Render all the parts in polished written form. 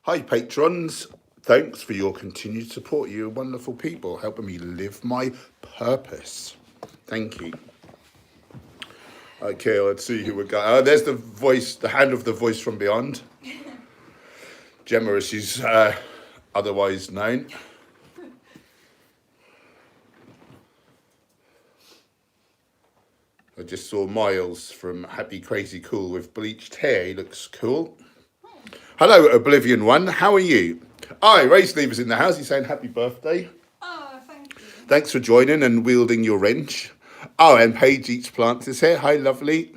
Hi, patrons. Thanks for your continued support. You're wonderful people, helping me live my purpose. Thank you. Okay, let's see who we got. Oh, there's the voice, the hand of the voice from beyond. Gemma, as she's otherwise known. I just saw Miles from Happy Crazy Cool with bleached hair. He looks cool. Hello, Oblivion One. How are you? Hi, Race Lever's in the house. He's saying happy birthday. Oh, thank you. Thanks for joining and wielding your wrench. Oh, and Paige Eats Plants is here. Hi, lovely.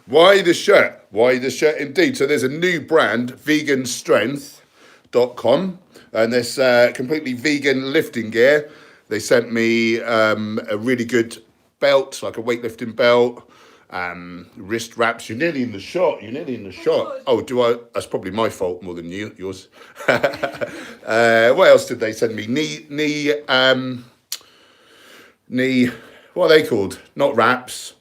Why the shirt? Why the shirt indeed? So there's a new brand, veganstrength.com, and there's completely vegan lifting gear. They sent me a really good belt, like a weightlifting belt, wrist wraps. You're nearly in the shot. Oh, do I? That's probably my fault more than yours. What else did they send me? Knee. What are they called? Not wraps.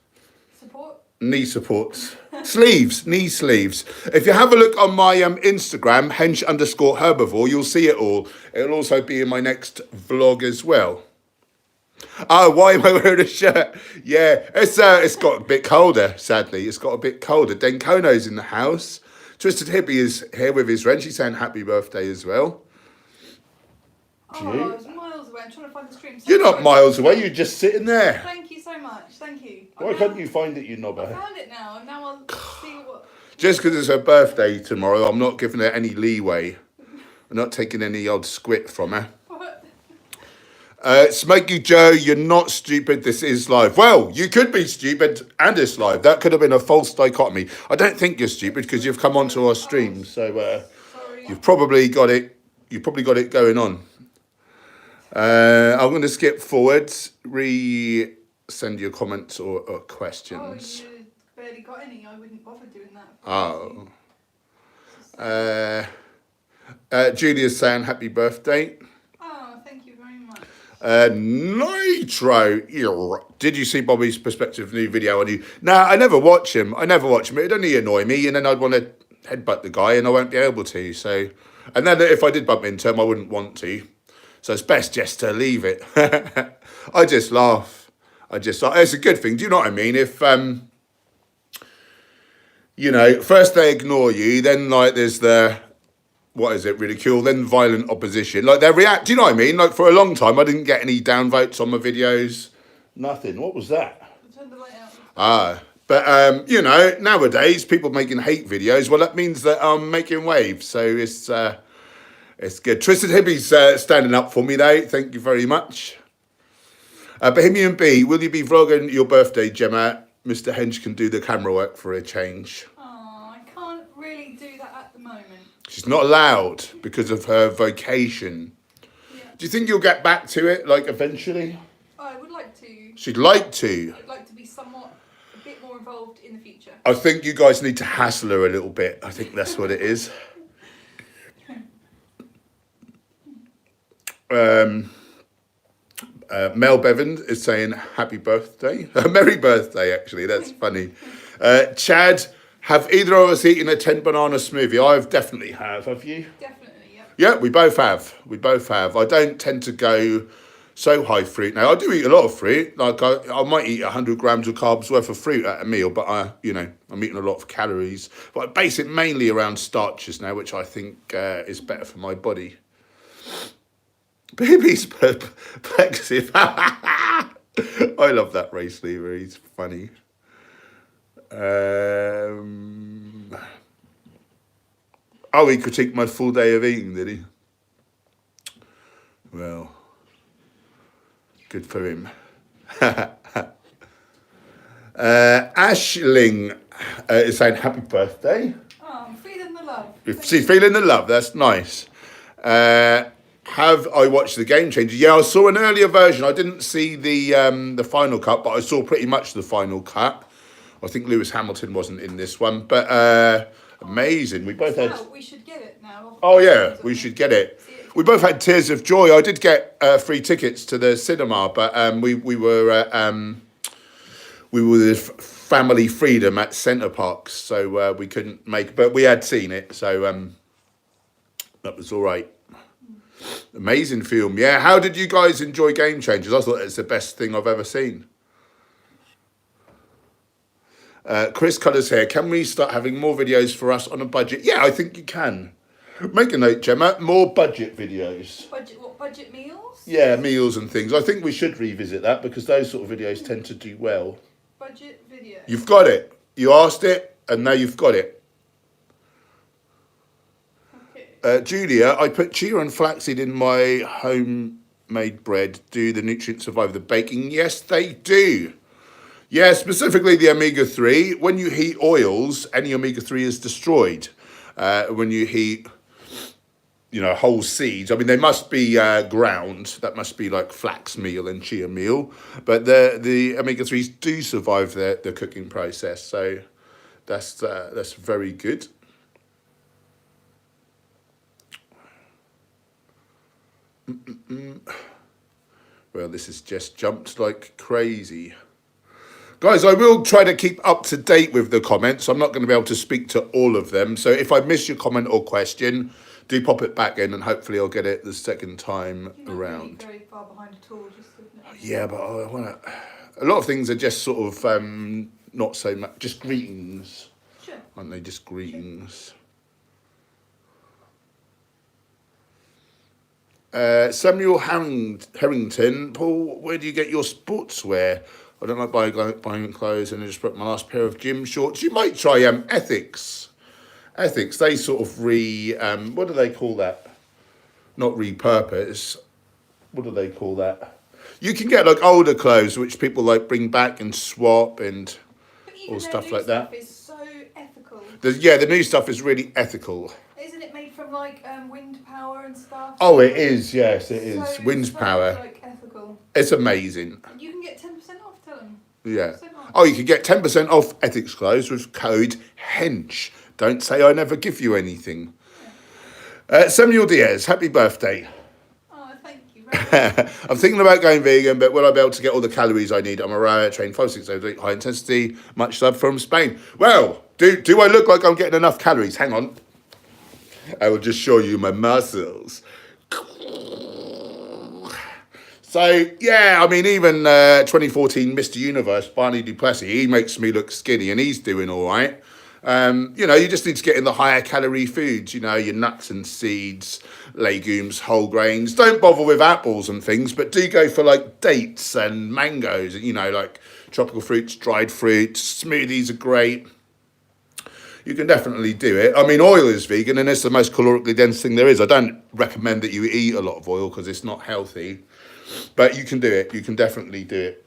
Knee supports. Knee sleeves. If you have a look on my Instagram, Hench_Herbivore, you'll see it all. It'll also be in my next vlog as well. Oh, why am I wearing a shirt? Yeah, it's got a bit colder, sadly. It's got a bit colder. Denkono's in the house. Twisted Hippie is here with his wrench. She's saying happy birthday as well. Oh, I was miles away. I'm trying to find the stream. You're not miles away. You're just sitting there. Thank you so much. Thank you. Why can't you find it, you knobber? I found it now, and now I'll see what... Just because it's her birthday tomorrow, I'm not giving her any leeway. I'm not taking any old squit from her. Smoky Joe, you're not stupid. This is live. Well, you could be stupid and it's live. That could have been a false dichotomy. I don't think you're stupid because you've come onto our stream. So you've probably got it. You've probably got it going on. I'm going to skip forwards. Send your comments or questions. Oh, you barely got any. I wouldn't bother doing that. Julia's saying happy birthday. Oh, thank you very much. Nitro. Did you see Bobby's Perspective new video on you? Nah, I never watch him. It'd only annoy me, and then I'd want to headbutt the guy, and I won't be able to. So, and then if I did bump into him, I wouldn't want to. So it's best just to leave it. I just laugh. It's a good thing. Do you know what I mean? If first they ignore you, then like there's the ridicule, then violent opposition. Like they react. Do you know what I mean? Like for a long time, I didn't get any downvotes on my videos. Nothing. What was that? Turn the light out. But nowadays people making hate videos. Well, that means that I'm making waves. So it's good. Twisted Hippie's standing up for me though. Thank you very much. Bohemian B, will you be vlogging your birthday, Gemma? Mr. Hench can do the camera work for a change. Oh, I can't really do that at the moment. She's not allowed because of her vocation. Yeah. Do you think you'll get back to it, like, eventually? Oh, I would like to. She'd like to. I'd like to be a bit more involved in the future. I think you guys need to hassle her a little bit. I think that's what it is. Mel Bevan is saying happy birthday. Merry birthday, actually. That's funny. Chad, have either of us eaten a 10 banana smoothie? I've definitely have you? Definitely, yeah. Yeah, we both have. I don't tend to go so high fruit now. I do eat a lot of fruit. Like I might eat 100 grams of carbs worth of fruit at a meal, but I'm eating a lot of calories. But I base it mainly around starches now, which I think is better for my body. Baby's perplexing. I love that race lever. He's funny. He critiqued my full day of eating, did he? Well, good for him. Ashling is saying happy birthday. Oh, I'm feeling the love. She's feeling the love. That's nice. Have I watched the Game Changer? Yeah, I saw an earlier version. I didn't see the final cut, but I saw pretty much the final cut. I think Lewis Hamilton wasn't in this one, but amazing. We both had. We should get it now. Oh yeah, we should get it. We both had tears of joy. I did get free tickets to the cinema, but we were with Family Freedom at Centre Parks, so we couldn't make. But we had seen it, so That was all right. Amazing film. Yeah, how did you guys enjoy Game Changers? I thought it's the best thing I've ever seen. Chris Cullers here. Can we start having more videos for us on a budget? Yeah, I think you can. Make a note, Gemma. More budget videos. Budget, what, budget meals? Yeah, meals and things. I think we should revisit that because those sort of videos tend to do well. Budget video. You've got it. You asked it, and now you've got it. Okay. Julia, I put chia and flaxseed in my homemade bread. Do the nutrients survive the baking? Yes, they do. Yeah, specifically the omega-3. When you heat oils, any omega-3 is destroyed. When you heat, whole seeds, I mean, they must be ground. That must be like flax meal and chia meal. But the omega-3s do survive the cooking process. So that's very good. Well, this has just jumped like crazy. Guys, I will try to keep up to date with the comments. I'm not going to be able to speak to all of them. So if I miss your comment or question, do pop it back in and hopefully I'll get it the second time around. You're not really very far behind at all, just yeah, but I want to... A lot of things are just sort of not so much... Just greetings. Sure. Aren't they just greetings? Samuel Harrington. Paul, where do you get your sportswear? I don't like buying clothes and I just put my last pair of gym shorts. You might try Ethics. Ethics, they sort of what do they call that? Not repurpose. What do they call that? You can get like older clothes which people like bring back and swap and all stuff like that. Is so ethical. The new stuff is really ethical. Isn't it made from like wind power and stuff? Oh, it is. Yes, it is. So Wind power. Like ethical. It's amazing. You can get 10% off. Tell them. Yeah. Oh, you can get 10% off Ethics clothes with code HENCH. Don't say I never give you anything. Samuel Diaz, happy birthday. Oh, thank you very much. I'm thinking about going vegan, but will I be able to get all the calories I need? I'm a riot, train 5, 6 days a week, high intensity, much love from Spain. Well, do I look like I'm getting enough calories? Hang on. I will just show you my muscles. So, yeah, I mean, even 2014 Mr. Universe, Barney Duplessis, he makes me look skinny and he's doing all right. You just need to get in the higher calorie foods, your nuts and seeds, legumes, whole grains. Don't bother with apples and things, but do go for like dates and mangoes, like tropical fruits, dried fruits. Smoothies are great. You can definitely do it. I mean, oil is vegan and it's the most calorically dense thing there is. I don't recommend that you eat a lot of oil because it's not healthy, but you can do it. You can definitely do it.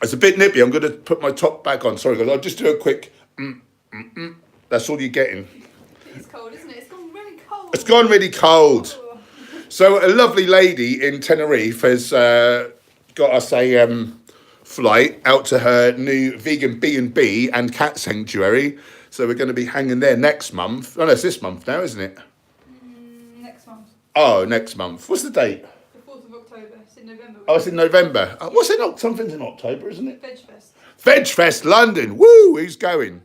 It's a bit nippy. I'm going to put my top back on. Sorry, guys. I'll just do a quick... That's all you're getting. It's cold, isn't it? It's gone really cold. It's gone really cold. Oh. So a lovely lady in Tenerife has got us a flight out to her new vegan B&B and cat sanctuary. So we're going to be hanging there next month. Oh, no, it's this month now, isn't it? Next month. Oh, next month. What's the date? The 4th of October. It's in November. Oh, it's in November. What's in Something's in October, isn't it? Vegfest. Vegfest London. Woo! Who's going?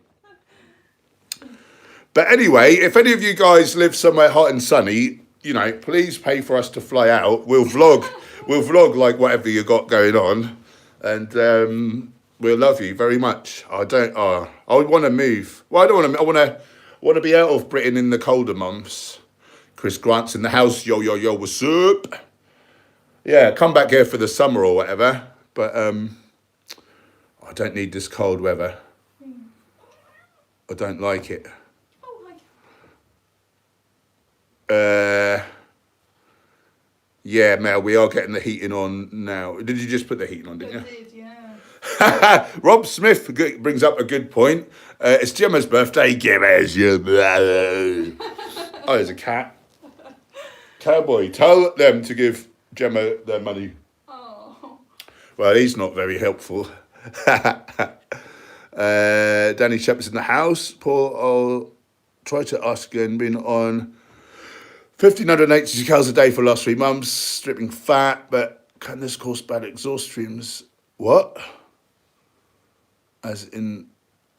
But anyway, if any of you guys live somewhere hot and sunny, please pay for us to fly out. We'll vlog. We'll vlog like whatever you got going on. And we'll love you very much. I want to move. Well, I don't want to. I want to be out of Britain in the colder months. Chris Grant's in the house. Yo, yo, yo, what's up? Yeah, come back here for the summer or whatever. But I don't need this cold weather. I don't like it. Yeah, Mel, we are getting the heating on now. Did you just put the heating on, didn't you? I did, yeah. Rob Smith brings up a good point. It's Gemma's birthday. Gemma's your birthday. Oh, there's a cat. Cowboy, tell them to give Gemma their money. Oh. Well, he's not very helpful. Danny Shepherd's in the house. Paul, I'll try to ask again. Been on 1,580 calories a day for the last 3 months. Stripping fat, but can this cause bad exhaust streams? What? As in...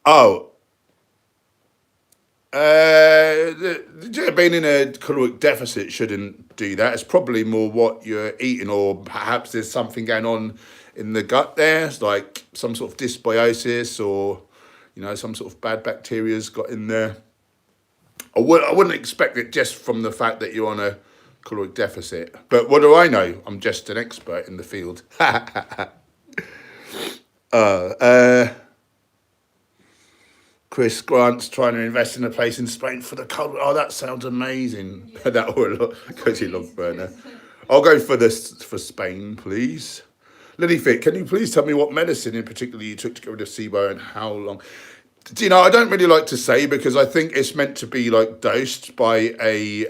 Oh. Being in a caloric deficit shouldn't do that. It's probably more what you're eating, or perhaps there's something going on in the gut there, like some sort of dysbiosis, or some sort of bad bacteria's got in there. I wouldn't expect it just from the fact that you're on a caloric deficit. But what do I know? I'm just an expert in the field. Chris Grant's trying to invest in a place in Spain for the cold. Oh, that sounds amazing. Yeah. That will go to log burner. I'll go for Spain, please. Lilyfit, can you please tell me what medicine in particular you took to get rid of SIBO and how long? I don't really like to say, because I think it's meant to be like dosed by a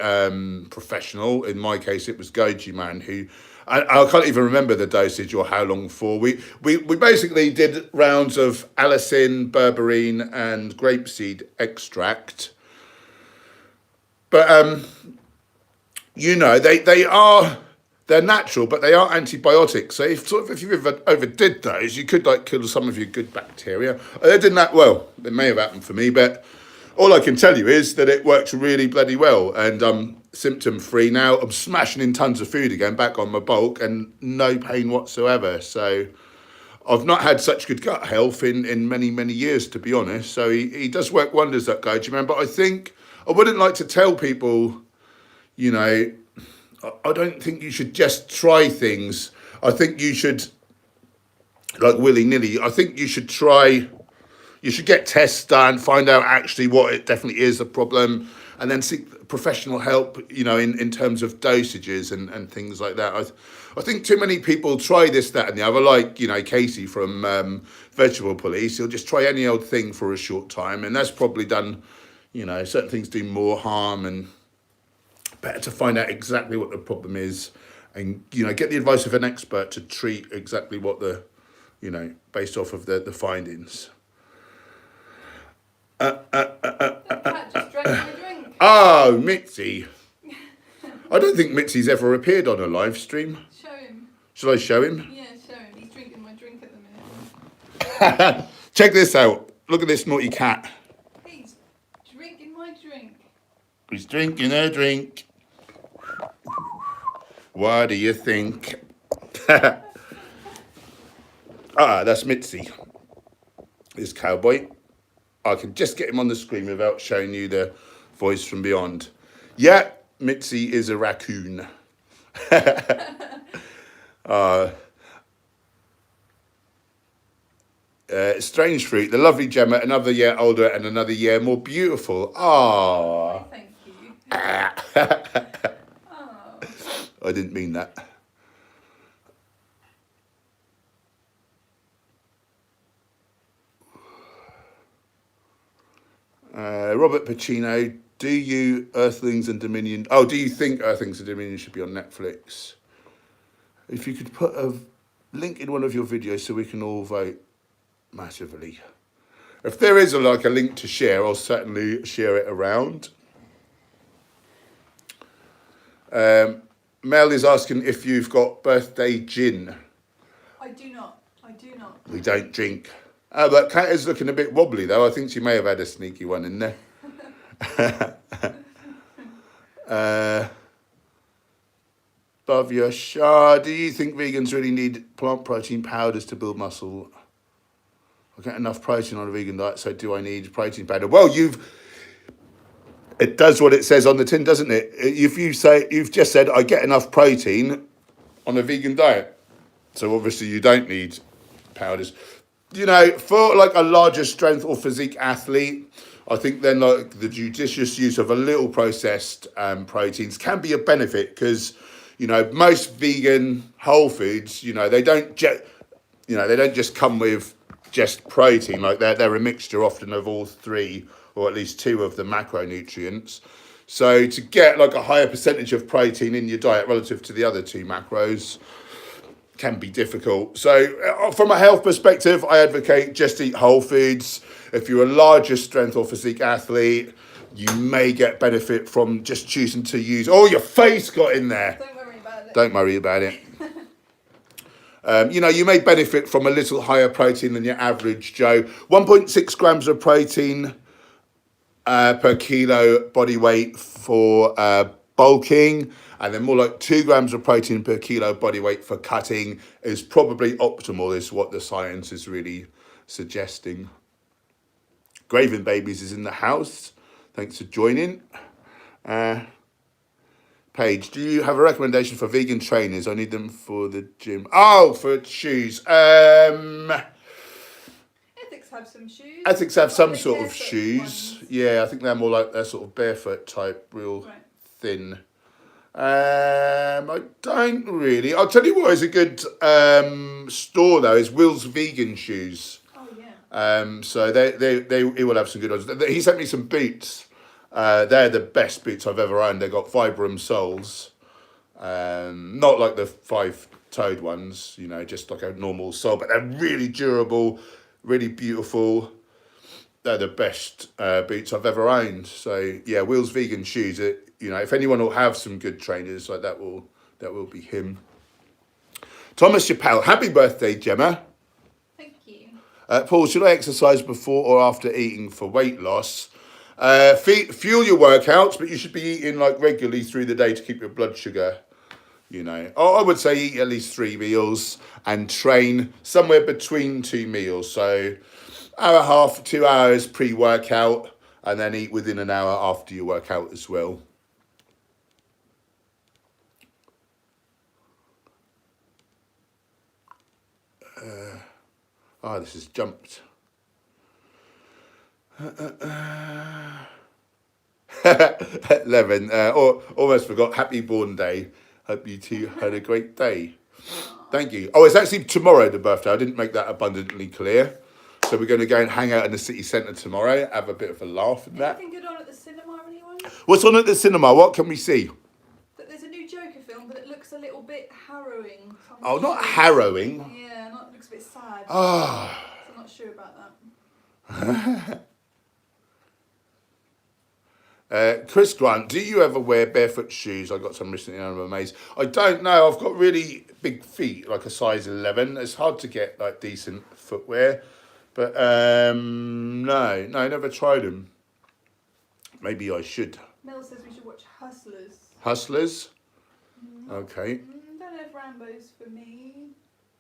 professional. In my case, it was Goji Man, who I can't even remember the dosage or how long for. We basically did rounds of allicin, berberine, and grapeseed extract. But they're natural, but they are antibiotics. So if you overdid those, you could kill some of your good bacteria. They didn't that well. It may have happened for me, but all I can tell you is that it works really bloody well, and I'm symptom free now. I'm smashing in tons of food again, back on my bulk, and no pain whatsoever. So I've not had such good gut health in many, many years, to be honest. So he does work wonders, that Goji Man. But I think I wouldn't like to tell people, I don't think you should just try things. I think you should, like willy-nilly, I think you should get tests done, find out actually what it definitely is, the problem, and then seek professional help, in terms of dosages and things like that. I think too many people try this, that, and the other, like, Casey from Vegetable Police. He'll just try any old thing for a short time, and that's probably done, certain things do more harm, and better to find out exactly what the problem is, and get the advice of an expert to treat exactly what the based off of the findings. Cat just drank my drink. Oh, Mitzi. I don't think Mitzi's ever appeared on a live stream. Show him. Shall I show him? Yeah, show him. He's drinking my drink at the minute. Check this out. Look at this naughty cat. He's drinking my drink. He's drinking her drink. What do you think? That's Mitzi. This cowboy. I can just get him on the screen without showing you the voice from beyond. Yeah, Mitzi is a raccoon. Strange fruit, the lovely Gemma, another year older and another year more beautiful. Ah. Thank you. I didn't mean that. Robert Pacino, do you Earthlings and Dominion? Oh, do you think Earthlings and Dominion should be on Netflix? If you could put a link in one of your videos so we can all vote massively. If there is a link to share, I'll certainly share it around. Mel is asking if you've got birthday gin. I do not. We don't drink. But Kat is looking a bit wobbly, though. I think she may have had a sneaky one in there. Bhavya Shah, do you think vegans really need plant protein powders to build muscle? I get enough protein on a vegan diet, so do I need protein powder? Well, it does what it says on the tin, doesn't it? If you've just said, I get enough protein on a vegan diet. So obviously you don't need powders. For a larger strength or physique athlete, I think then the judicious use of a little processed proteins can be a benefit, because most vegan whole foods, they don't just come with just protein. They're a mixture often of all three, or at least two of the macronutrients. So to get a higher percentage of protein in your diet relative to the other two macros can be difficult. So from a health perspective, I advocate just eat whole foods. If you're a larger strength or physique athlete, you may get benefit from just choosing to use... Oh, your face got in there. Don't worry about it. Don't worry about it. You may benefit from a little higher protein than your average Joe. 1.6 grams of protein per kilo body weight for bulking, and then more like 2 grams of protein per kilo body weight for cutting is probably optimal, is what the science is really suggesting. Graven Babies is in the house. Thanks for joining. Paige, do you have a recommendation for vegan trainers? I need them for the gym. Oh, for shoes. Ethics have some shoes. Ethics have some Like sort of barefoot shoes. ones. Yeah, I think they're more like they're sort of barefoot type, real Right. thin. I don't really. I'll tell you what is a good store though is Will's Vegan Shoes. Oh yeah. So he will have some good ones. He sent me some boots. They're the best boots I've ever owned. They've got Vibram soles. Not like the 5-toed ones, you know, just like a normal sole, but they're really durable, really beautiful. They're the best boots I've ever owned. So yeah, Will's Vegan Shoes. You know, if anyone will have some good trainers, like that will be him. Thomas Chappelle, happy birthday, Gemma. Thank you. Paul, should I exercise before or after eating for weight loss? Fuel your workouts, but you should be eating like regularly through the day to keep your blood sugar. You know, I would say eat at least 3 meals and train somewhere between 2 meals. So, hour and a half, 2 hours pre-workout, and then eat within an hour after your workout as well. This has jumped. 11. Almost forgot. Happy Born Day. Hope you two had a great day. Thank you. Oh, it's actually tomorrow, the birthday. I didn't make that abundantly clear. So we're going to go and hang out in the city centre tomorrow. Have a bit of a laugh and that. Anything good on at the cinema, anyone? What's on at the cinema? What can we see? That there's a new Joker film, but it looks a little bit harrowing. So Oh, not harrowing. Yeah, it looks a bit sad. Ah. So I'm not sure about that. Chris Grant, do you ever wear barefoot shoes? I got some recently and I'm amazed. I don't know. I've got really big feet, like a size 11. It's hard to get like decent footwear. But no, never tried them. Maybe I should. Mel says we should watch Hustlers. Hustlers? Okay. Don't know if Rambo's for me.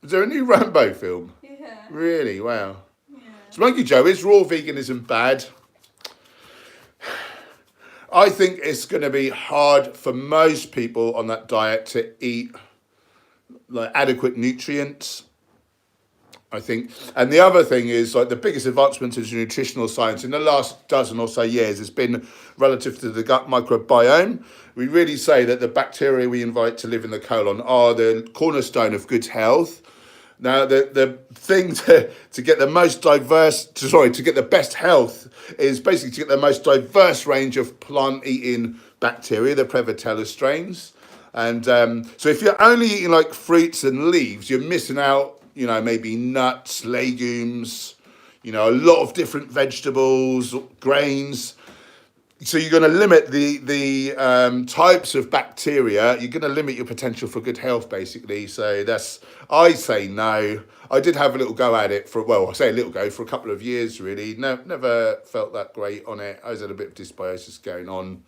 Is there a new Rambo film? Yeah. Really? Wow. Yeah. Smoky Joe, is raw veganism bad? I think it's going to be hard for most people on that diet to eat like adequate nutrients. I think, and the other thing is like the biggest advancement in nutritional science in the last dozen or so years has been relative to the gut microbiome. We really say that the bacteria we invite to live in the colon are the cornerstone of good health. Now, the thing to get the most to get the best health is basically to get the most diverse range of plant-eating bacteria, the Prevotella strains. And so if you're only eating like fruits and leaves, you're missing out, you know, maybe nuts, legumes, you know, a lot of different vegetables, grains. So you're going to limit the types of bacteria. You're going to limit your potential for good health, basically. So I say no. I did have a little go at it for a couple of years, really. No, never felt that great on it. I was had a bit of dysbiosis going on.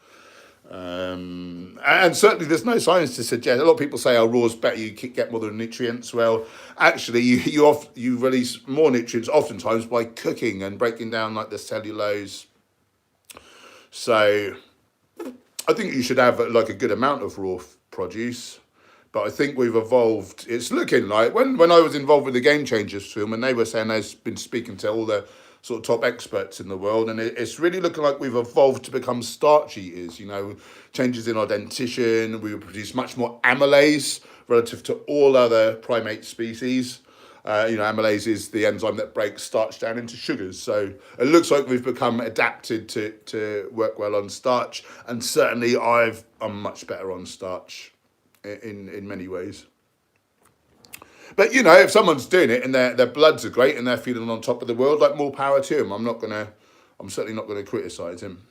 And certainly there's no science to suggest. A lot of people say, raw's better, you get more than nutrients. Well, actually, you release more nutrients oftentimes by cooking and breaking down like the cellulose. So I think you should have like a good amount of raw produce. But I think we've evolved. It's looking like when I was involved with the Game Changers film, and they were saying they've been speaking to all the sort of top experts in the world, and it's really looking like we've evolved to become starch eaters. You know, changes in our dentition. We produce much more amylase relative to all other primate species. Amylase is the enzyme that breaks starch down into sugars. So it looks like we've become adapted to work well on starch, and certainly I'm much better on starch in many ways. But you know, if someone's doing it and their bloods are great and they're feeling on top of the world, like more power to him. I'm certainly not gonna criticise him.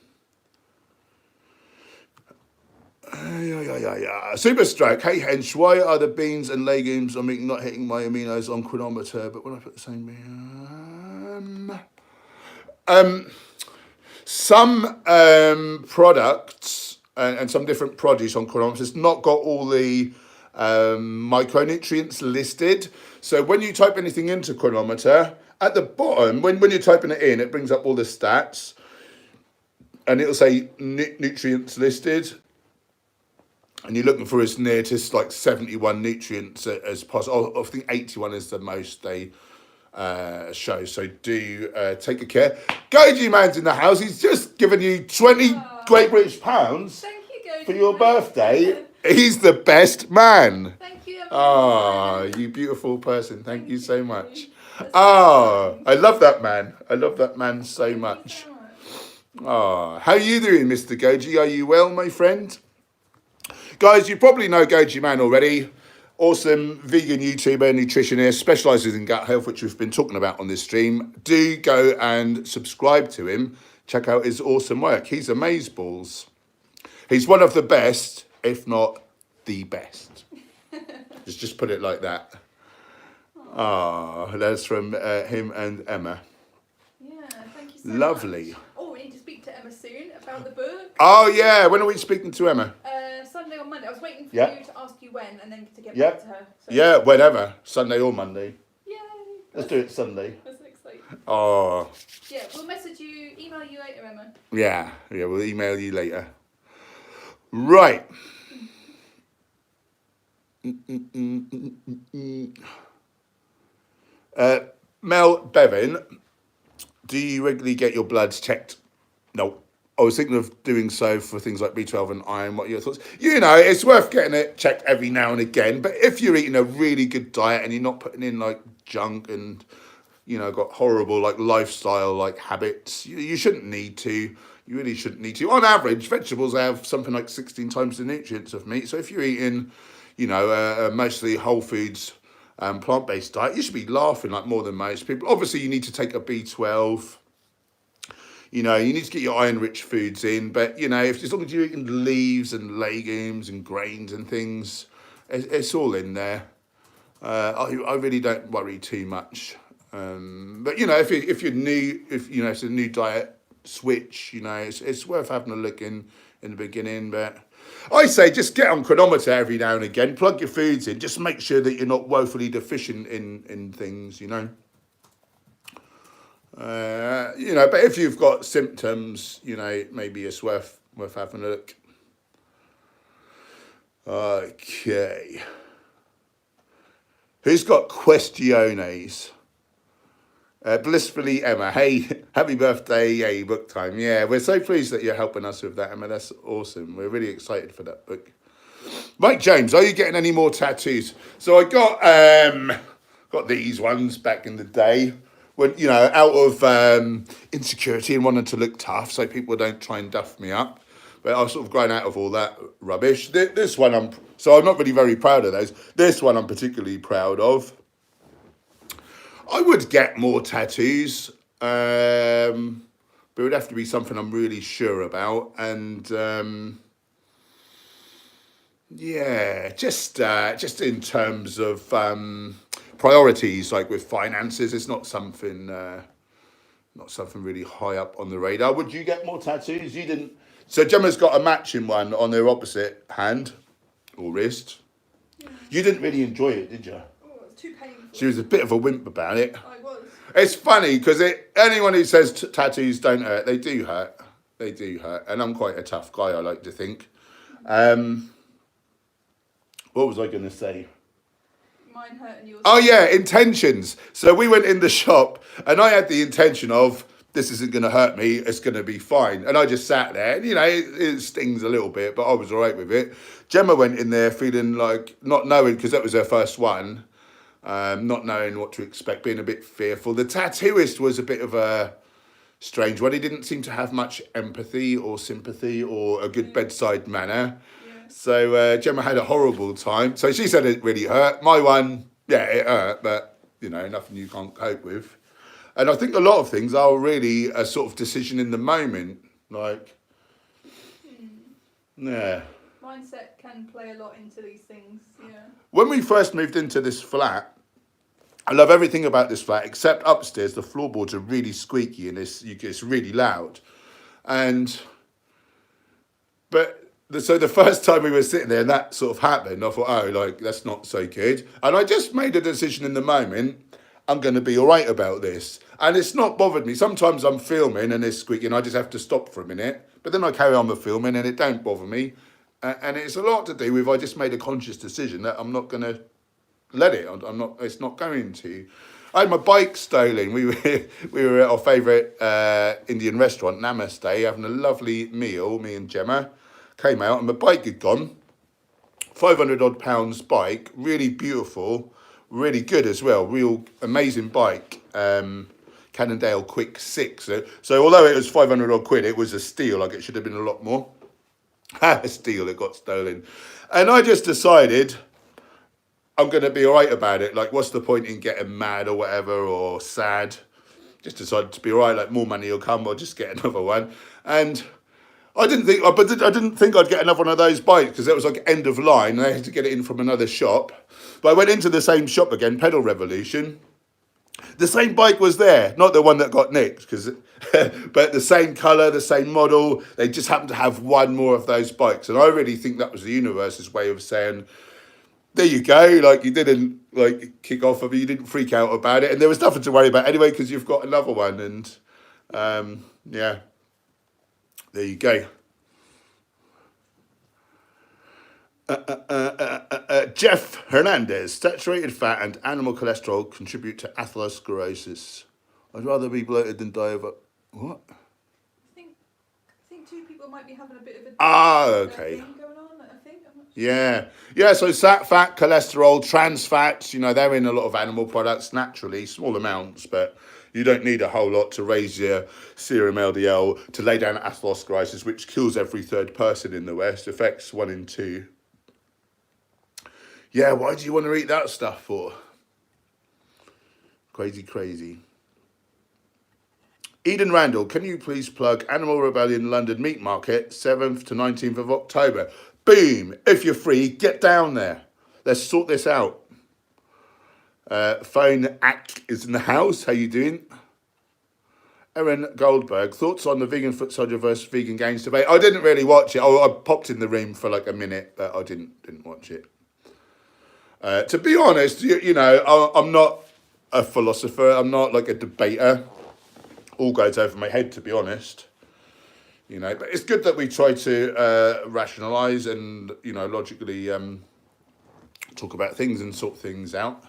Super Stroke. Hey Hench, why are the beans and legumes I'm eating not hitting my aminos on chronometer? But when I put the same Some products and some different produce on Chronometer has not got all the micronutrients listed. So when you type anything into Chronometer, at the bottom, when you're typing it in, it brings up all the stats. And it'll say nutrients listed. And you're looking for as near to like 71 nutrients as possible. I think 81 is the most they show. So do take a care. Goji Man's in the house. He's just given you 20 Great British pounds for your birthday. He's the best man. Thank you. Ah, you beautiful person. Thank you so much. Ah, I love that man. I love that man so much. Ah, how are you doing, Mr. Goji? Are you well, my friend? Guys, you probably know Goji Man already. Awesome vegan YouTuber, nutritionist, specialises in gut health, which we've been talking about on this stream. Do go and subscribe to him. Check out his awesome work. He's amazeballs. He's one of the best, if not the best. just put it like that. Ah, that's from him and Emma. Yeah, thank you so Lovely. much. Oh, we need to speak to Emma soon about the book. Oh, yeah. When are we speaking to Emma? Sunday or Monday. I was waiting for Yeah. you to ask you when and then to get Yeah. back to her. So. Yeah, whenever. Sunday or Monday. Yay. Let's do it Sunday. That's exciting. Oh. Yeah, we'll message you, email you later, Emma. Yeah, we'll email you later. Right. Mel Bevan, do you regularly get your bloods checked? No. I was thinking of doing so for things like B12 and iron. What are your thoughts? You know, it's worth getting it checked every now and again. But if you're eating a really good diet and you're not putting in like junk and, you know, got horrible like lifestyle like habits, you shouldn't need to. You really shouldn't need to. On average, vegetables have something like 16 times the nutrients of meat. So if you're eating, you know, mostly whole foods, plant-based diet, you should be laughing like more than most people. Obviously, you need to take a B12. You know, you need to get your iron-rich foods in, but, you know, as long as you're eating leaves and legumes and grains and things, it's all in there. I really don't worry too much. But, you know, if you're new, you know, it's a new diet switch, you know, it's worth having a look in the beginning. But I say just get on Chronometer every now and again, plug your foods in, just make sure that you're not woefully deficient in things, you know. You know, but if you've got symptoms, you know, maybe it's worth having a look. Okay. Who's got questiones? Blissfully Emma. Hey, happy birthday, yay, book time. Yeah, we're so pleased that you're helping us with that, Emma. That's awesome. We're really excited for that book. Mike James, are you getting any more tattoos? So I got these ones back in the day. When, you know, out of insecurity and wanting to look tough so people don't try and duff me up. But I've sort of grown out of all that rubbish. This one, I'm not really very proud of those. This one I'm particularly proud of. I would get more tattoos, but it would have to be something I'm really sure about. And yeah, just in terms of priorities, like with finances, it's not something really high up on the radar. Would you get more tattoos? You didn't. So Gemma's got a matching one on her opposite hand or wrist. Yeah. You didn't really enjoy it, did you? Oh, it was too painful. She was a bit of a wimp about it. I was. It's funny because anyone who says tattoos don't hurt, they do hurt. They do hurt. And I'm quite a tough guy, I like to think. What was I going to say? Mine hurt and yours. Oh yeah, intentions. So we went in the shop and I had the intention of, this isn't going to hurt me, it's going to be fine. And I just sat there and, you know, it stings a little bit, but I was all right with it. Gemma went in there feeling like, not knowing, because that was her first one, not knowing what to expect, being a bit fearful. The tattooist was a bit of a strange one. He didn't seem to have much empathy or sympathy or a good bedside manner. So Gemma had a horrible time. So she said it really hurt. My one, yeah, it hurt, but, you know, nothing you can't cope with. And I think a lot of things are really a sort of decision in the moment. Like, yeah. Mindset can play a lot into these things, yeah. When we first moved into this flat, I love everything about this flat, except upstairs, the floorboards are really squeaky and it's really loud. So the first time we were sitting there and that sort of happened, I thought, oh, like, that's not so good. And I just made a decision in the moment, I'm going to be all right about this. And it's not bothered me. Sometimes I'm filming and it's squeaking, I just have to stop for a minute. But then I carry on with filming and it don't bother me. And it's a lot to do with I just made a conscious decision that I'm not going to let it. It's not going to. I had my bike stolen. We were at our favourite Indian restaurant, Namaste, having a lovely meal, me and Gemma. Came out and my bike had gone. 500 odd pounds bike, really beautiful, really good as well, real amazing bike. Cannondale Quick 6. So although it was 500 odd quid, it was a steal, like it should have been a lot more. A steal, it got stolen. And I just decided I'm going to be all right about it. Like, what's the point in getting mad or whatever, or sad? Just decided to be all right, like more money will come, I'll just get another one. And I didn't think I'd get another one of those bikes because it was like end of line and I had to get it in from another shop. But I went into the same shop again, Pedal Revolution. The same bike was there, not the one that got nicked, but the same colour, the same model. They just happened to have one more of those bikes. And I really think that was the universe's way of saying, there you go, like you didn't like kick off of it, you didn't freak out about it. And there was nothing to worry about anyway because you've got another one. And yeah. There you go. Jeff Hernandez, saturated fat and animal cholesterol contribute to atherosclerosis. I'd rather be bloated than die of a... What? I think two people might be having a bit of a okay. thing going on, I think. I'm not sure. Yeah, so fat, cholesterol, trans fats, they're in a lot of animal products naturally, small amounts, but you don't need a whole lot to raise your serum LDL, to lay down atherosclerosis, which kills every third person in the West, affects 1 in 2. Yeah, why do you want to eat that stuff for? Crazy. Eden Randall, can you please plug Animal Rebellion London Meat Market, 7th to 19th of October? Boom! If you're free, get down there. Let's sort this out. Phone Ack is in the house. How you doing? Erin Goldberg, thoughts on the vegan foot soldier versus vegan gains debate? I didn't really watch it. I popped in the room for like a minute, but I didn't watch it. To be honest, I'm not a philosopher. I'm not like a debater. All goes over my head, to be honest. But it's good that we try to rationalise and logically talk about things and sort things out.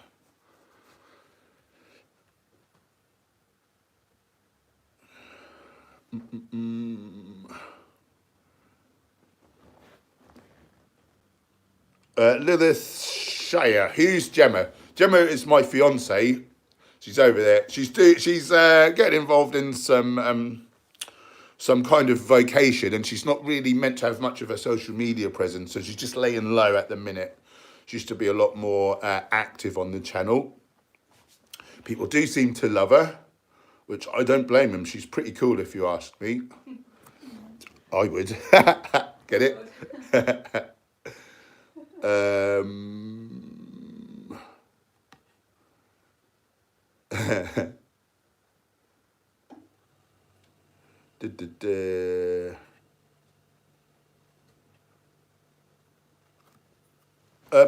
Lilith Shire, who's Gemma? Gemma is my fiance. She's over there. She's getting involved in some kind of vocation, and she's not really meant to have much of a social media presence, so she's just laying low at the minute. She used to be a lot more active on the channel. People do seem to love her, which I don't blame them. She's pretty cool if you ask me. I would. Get it?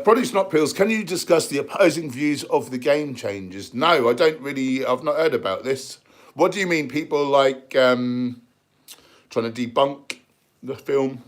Produce Not Pills, can you discuss the opposing views of the game changers? No, I've not heard about this. What do you mean, people like trying to debunk the film?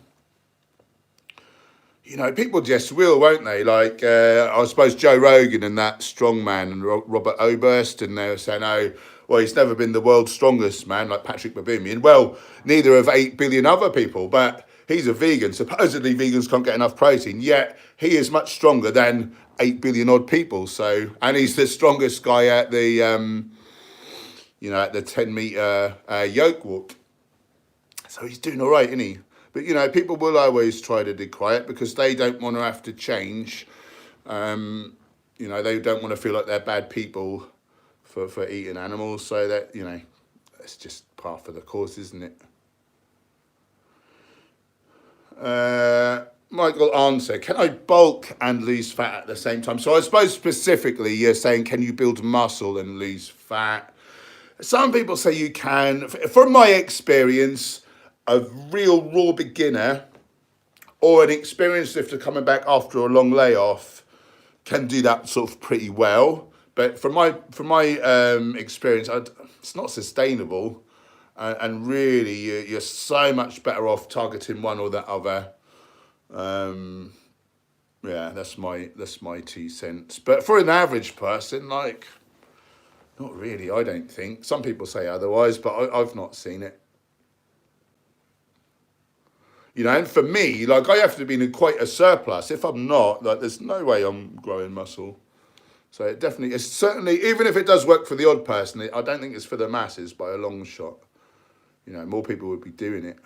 People just will, won't they? Like, I suppose Joe Rogan and that strongman and Robert Oberst, and they were saying, oh, well, he's never been the world's strongest man, like Patrick Baboumian. Well, neither have 8 billion other people, but he's a vegan. Supposedly vegans can't get enough protein, yet he is much stronger than 8 billion odd people. So, and he's the strongest guy at the, at the 10-meter yoke walk. So he's doing all right, isn't he? But, people will always try to decry it because they don't want to have to change. They don't want to feel like they're bad people for eating animals. So that, it's just part of the course, isn't it? Michael answer, can I bulk and lose fat at the same time? So I suppose specifically you're saying, can you build muscle and lose fat? Some people say you can. From my experience, a real raw beginner or an experienced lifter coming back after a long layoff can do that sort of pretty well. But from my experience, it's not sustainable, and really you're so much better off targeting one or the other. Yeah, that's my 2 cents. But for an average person, like, not really, I don't think. Some people say otherwise, but I've not seen it. You know, and for me, like, I have to be in quite a surplus. If I'm not, like, there's no way I'm growing muscle. So it definitely, it's certainly, even if it does work for the odd person, I don't think it's for the masses by a long shot. You know, more people would be doing it.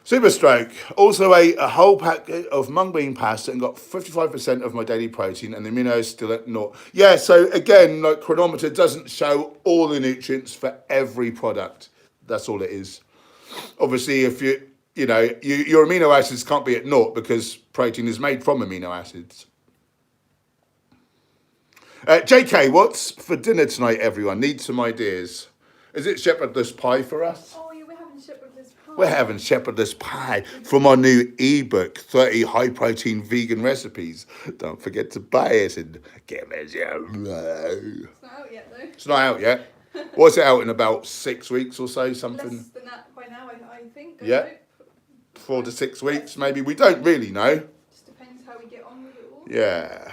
Superstroke, also ate a whole pack of mung bean pasta and got 55% of my daily protein, and the amino is still at 0. Yeah, so again, like, Chronometer doesn't show all the nutrients for every product. That's all it is. Obviously, if your amino acids can't be at 0 because protein is made from amino acids. JK, what's for dinner tonight, everyone? Need some ideas. Is it shepherdless pie for us? Oh, yeah, we're having shepherdless pie. We're having shepherdless pie from our new ebook, 30 high-protein vegan recipes. Don't forget to buy it and give us your... It's not out yet, though. It's not out yet. What's it out in about 6 weeks or so, something? Less than that by now, I think. Yeah. 4 to 6 weeks, maybe. We don't really know. Just depends how we get on with it all. Yeah.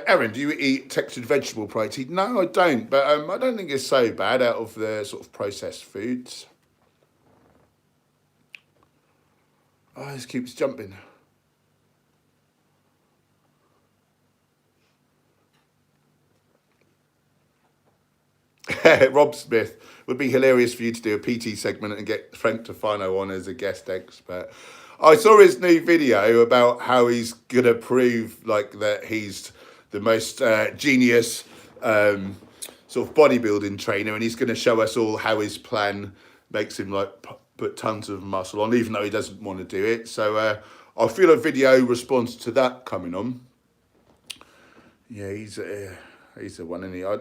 Erin, do you eat textured vegetable protein? No, I don't, but I don't think it's so bad out of the sort of processed foods. Oh, this keeps jumping. Rob Smith, would be hilarious for you to do a PT segment and get Frank Tofano on as a guest expert. I saw his new video about how he's gonna prove like that he's the most genius sort of bodybuilding trainer, and he's gonna show us all how his plan makes him like put tons of muscle on, even though he doesn't want to do it. So I feel a video response to that coming on. Yeah, he's a one, isn't he? I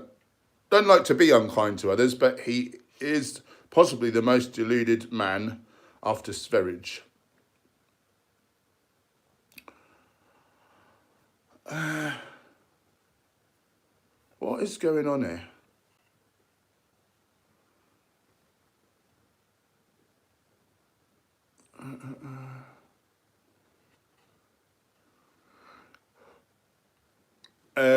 don't like to be unkind to others, but he is possibly the most deluded man after Sverige. What is going on here?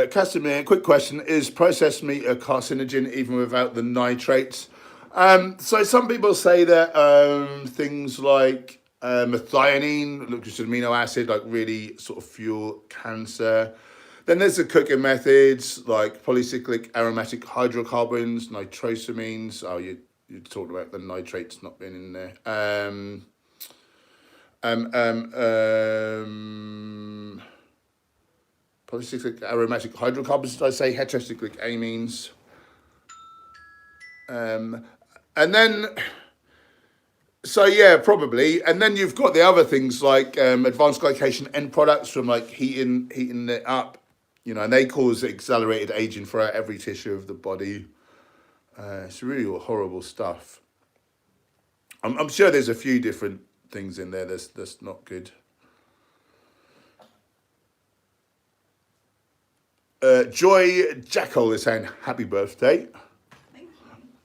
Casimir, quick question. Is processed meat a carcinogen even without the nitrates? So some people say that things like methionine, which is an amino acid, like really sort of fuel cancer. Then there's the cooking methods like polycyclic aromatic hydrocarbons, nitrosamines. Oh, you talked about the nitrates not being in there. Polycyclic aromatic hydrocarbons, did I say? Heterocyclic amines. And then, so yeah, probably. And then you've got the other things like advanced glycation end products from like heating it up, you know, and they cause accelerated aging throughout every tissue of the body. It's really horrible stuff. I'm sure there's a few different things in there that's not good. Joy Jackal is saying happy birthday. Thank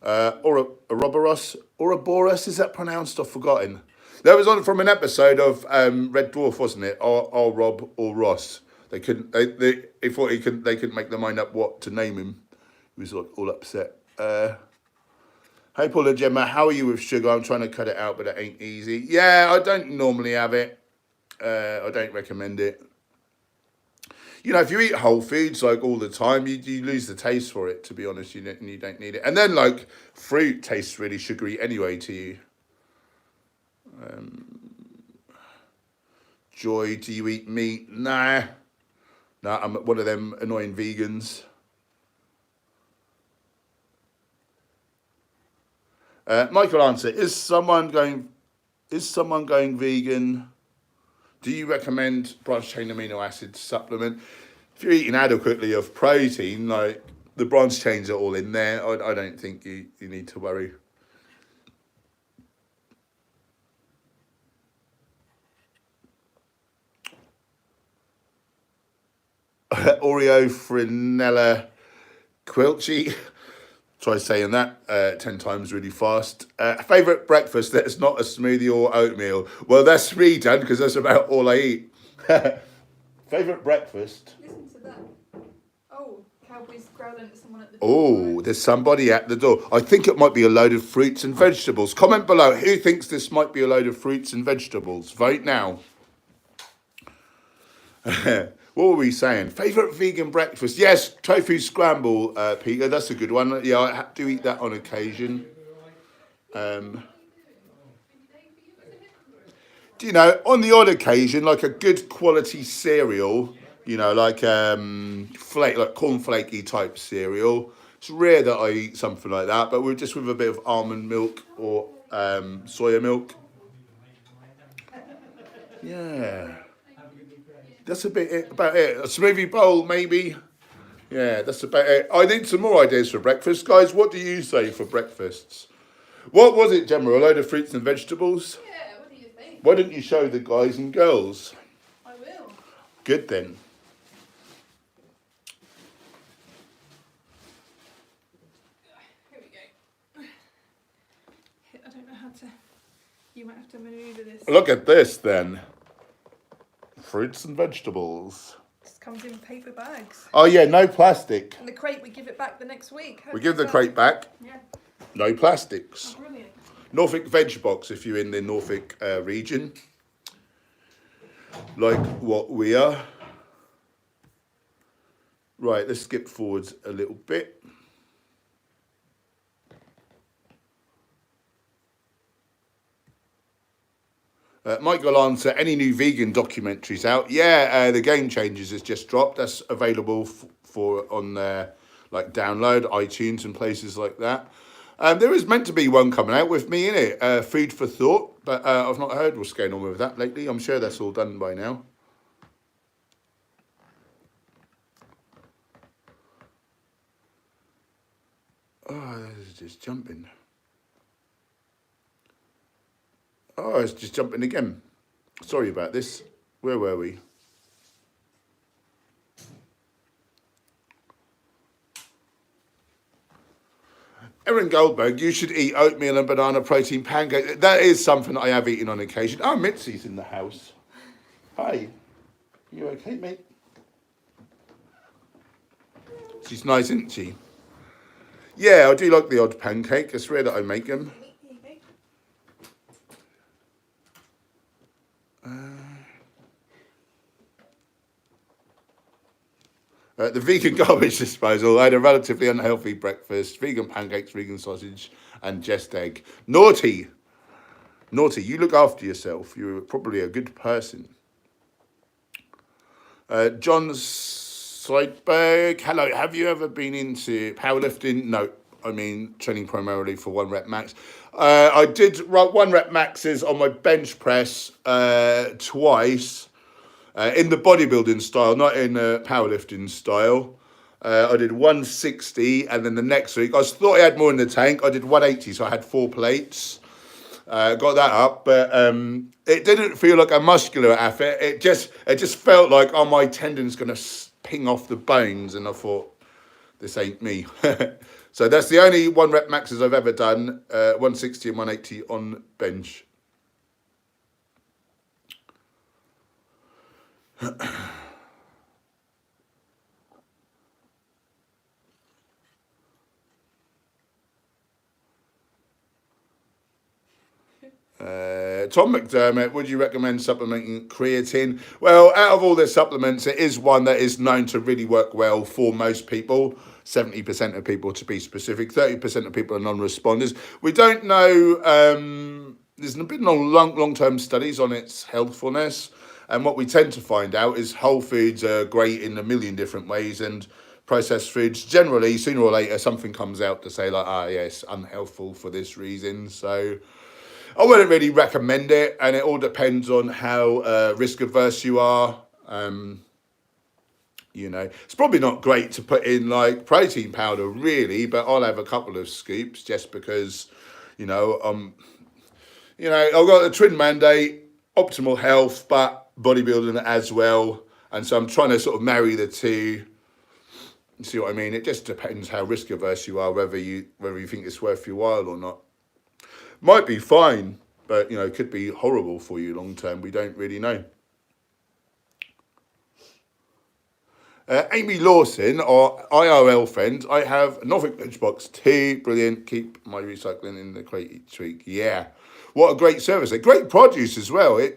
you. Ouroboros, is that pronounced? I've forgotten. That was on from an episode of Red Dwarf, wasn't it? Or Rob or Ross. They couldn't. They thought they couldn't make their mind up what to name him. He was all upset. Hey Paul and Gemma, how are you with sugar? I'm trying to cut it out, but it ain't easy. Yeah, I don't normally have it. I don't recommend it. You know, if you eat whole foods like all the time, you lose the taste for it, to be honest. You don't need it. And then like fruit tastes really sugary anyway to you. Joy, do you eat meat? Nah, I'm one of them annoying vegans. Michael answer, is someone going vegan? Do you recommend branched chain amino acid supplement? If you're eating adequately of protein, like the branched chains are all in there, I don't think you need to worry. Oreo Frinella Quilchi. Try saying that 10 times really fast. Favourite breakfast that's not a smoothie or oatmeal? Well, that's me, Dan, because that's about all I eat. Favourite breakfast? Listen to that. Oh, cowboys growling at someone at the door. Oh, there's somebody at the door. I think it might be a load of fruits and vegetables. Comment below who thinks this might be a load of fruits and vegetables. Vote now. What were we saying? Favourite vegan breakfast? Yes, tofu scramble, Peter. That's a good one. Yeah, I do eat that on occasion. Do you know, on the odd occasion, like a good quality cereal, you know, like like cornflakey type cereal. It's rare that I eat something like that, but we're just with a bit of almond milk or soya milk. Yeah. That's about it. A smoothie bowl, maybe. Yeah, that's about it. I need some more ideas for breakfast. Guys, what do you say for breakfasts? What was it, Gemma? A load of fruits and vegetables? Yeah, what do you think? Why don't you show the guys and girls? I will. Good then. Here we go. I don't know how to... You might have to manoeuvre this. Look at this then. Fruits and vegetables. This comes in paper bags. Oh yeah, no plastic. And the crate, we give it back the next week. We give the crate back. Yeah. No plastics. Oh, brilliant. Norfolk Veg Box if you're in the Norfolk region. Like what we are. Right, let's skip forwards a little bit. Michael answer, any new vegan documentaries out? Yeah, the Game Changers has just dropped. That's available for on like download, iTunes and places like that. There is meant to be one coming out with me in it, Food for Thought, but I've not heard what's going on with that lately. I'm sure that's all done by now. Oh, it's just jumping. Oh, it's just jumping again. Sorry about this. Where were we? Erin Goldberg, you should eat oatmeal and banana protein pancakes. That is something I have eaten on occasion. Oh, Mitzi's in the house. Hi. You okay, mate? She's nice, isn't she? Yeah, I do like the odd pancake. It's rare that I make them. The vegan garbage disposal. I had a relatively unhealthy breakfast. Vegan pancakes, vegan sausage, and just egg. Naughty. Naughty, you look after yourself. You're probably a good person. John Seidberg. Hello, have you ever been into powerlifting? No, I mean training primarily for 1 rep max. I did 1 rep maxes on my bench press twice. In the bodybuilding style, not in powerlifting style. I did 160, and then the next week, I thought I had more in the tank. I did 180, so I had 4 plates. Got that up, but it didn't feel like a muscular effort. It just felt like, oh, my tendon's going to ping off the bones, and I thought, this ain't me. So that's the only 1 rep maxes I've ever done, 160 and 180 on bench. Tom McDermott, would you recommend supplementing creatine? Well, out of all the supplements, it is one that is known to really work well for most people. 70% of people, to be specific. 30% of people are non-responders. We don't know. There's been no long-term studies on its healthfulness. And what we tend to find out is whole foods are great in a million different ways, and processed foods. Generally, sooner or later, something comes out to say like, yeah, it's unhealthful for this reason. So I wouldn't really recommend it, and it all depends on how risk averse you are. You know, it's probably not great to put in like protein powder really, but I'll have a couple of scoops just because, you know, I've got the twin mandate, optimal health, but bodybuilding as well. And so I'm trying to sort of marry the two. You see what I mean? It just depends how risk averse you are, whether you think it's worth your while or not. Might be fine, but you know, it could be horrible for you long term. We don't really know. Amy Lawson, our IRL friend, I have a Norfolk lunchbox too. Brilliant. Keep my recycling in the crate each week. Yeah. What a great service. A great produce as well. A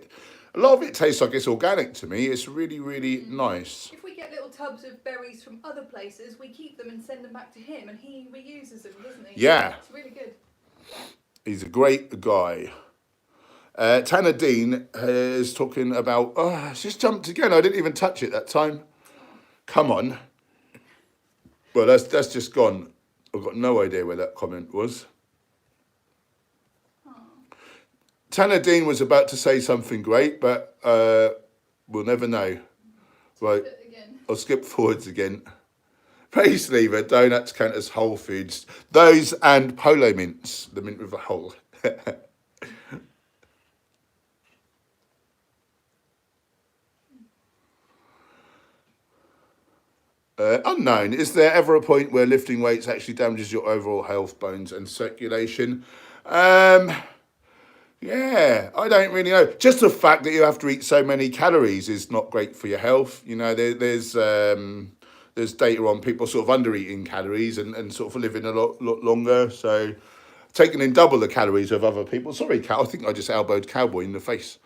lot of it tastes like it's organic to me. It's really, really nice. If we get little tubs of berries from other places, we keep them and send them back to him, and he reuses them, doesn't he? Yeah. It's really good. He's a great guy. Tanner Dean is talking about, it's just jumped again. I didn't even touch it that time. Come on. Well, that's just gone. I've got no idea where that comment was. Tanner Dean was about to say something great, but we'll never know. Right, I'll skip forwards again. Pace lever, donuts count as whole foods. Those and polo mints, the mint with a hole. Unknown, is there ever a point where lifting weights actually damages your overall health, bones and circulation? Yeah, I don't really know. Just the fact that you have to eat so many calories is not great for your health. You know, there's data on people sort of under eating calories and sort of living a lot longer. So taking in double the calories of other people. Sorry, Cal, I think I just elbowed Cowboy in the face.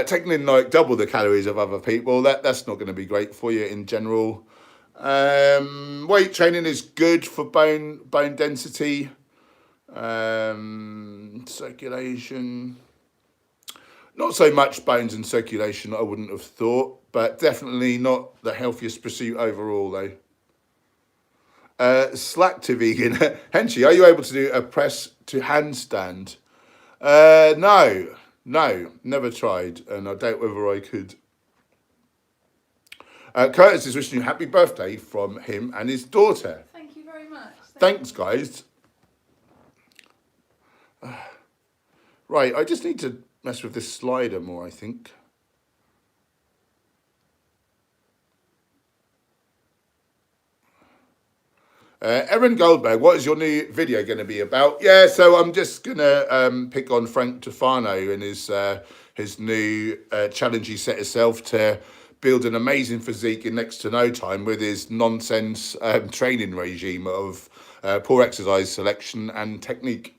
Taking in like double the calories of other people, that's not going to be great for you in general. Weight training is good for bone density. Circulation, not so much bones and circulation, I wouldn't have thought, but definitely not the healthiest pursuit overall though. Slack to vegan. Henchy, are you able to do a press to handstand? No, never tried, and I doubt whether I could. Curtis is wishing you happy birthday from him and his daughter. Thank you very much. Thanks, guys. Right, I just need to mess with this slider more, I think. Erin Goldberg, what is your new video going to be about? Yeah, so I'm just going to pick on Frank Tufano and his new challenge he set himself to build an amazing physique in next to no time with his nonsense training regime of poor exercise selection and technique.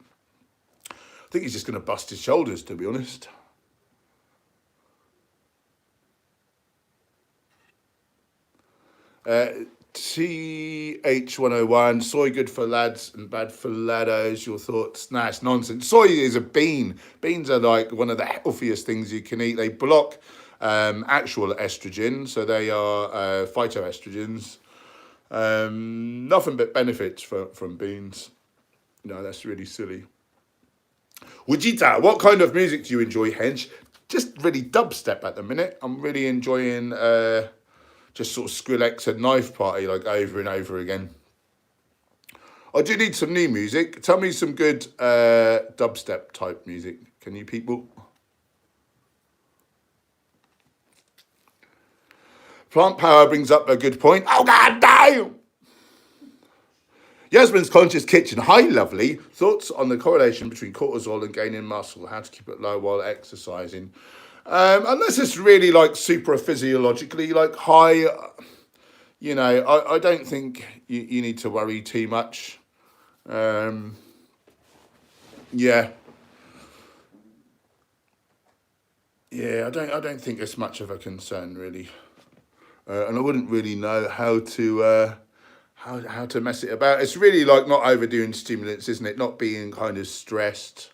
I think he's just going to bust his shoulders, to be honest. TH101, soy good for lads and bad for laddos. Your thoughts? Nah, it's nonsense. Soy is a bean. Beans are like one of the healthiest things you can eat. They block actual estrogen, so they are phytoestrogens. Nothing but benefits from beans. No, that's really silly. Wujita, what kind of music do you enjoy, Hench? Just really dubstep at the minute. I'm really enjoying just sort of Skrillex and Knife Party like over and over again. I do need some new music. Tell me some good dubstep type music. Can you people? Plant power brings up a good point. Oh, God damn! Yasmin's Conscious Kitchen. Hi, lovely. Thoughts on the correlation between cortisol and gaining muscle? How to keep it low while exercising? Unless it's really like super physiologically like high, you know, I don't think you need to worry too much. Yeah. Yeah, I don't think it's much of a concern really. And I wouldn't really know how to mess it about. It's really like not overdoing stimulants, isn't it? Not being kind of stressed.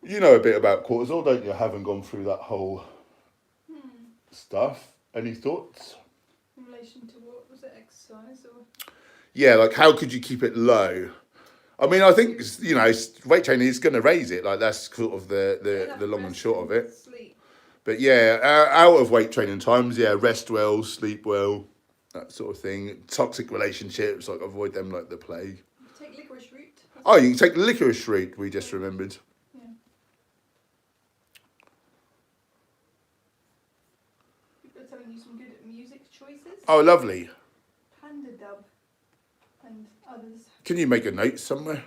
You know a bit about cortisol, don't you? Having gone through that whole stuff. Any thoughts? In relation to what was it? exercise or? Yeah, like how could you keep it low? I mean, I think, you know, weight training is going to raise it. Like that's sort of the long and short of it. Sleep. But yeah, out of weight training times, yeah, rest well, sleep well, that sort of thing. Toxic relationships, like avoid them like the plague. Take licorice root. Oh, you can take licorice root, we just remembered. Yeah. People are telling you some good music choices. Oh, lovely. Panda Dub and others. Can you make a note somewhere?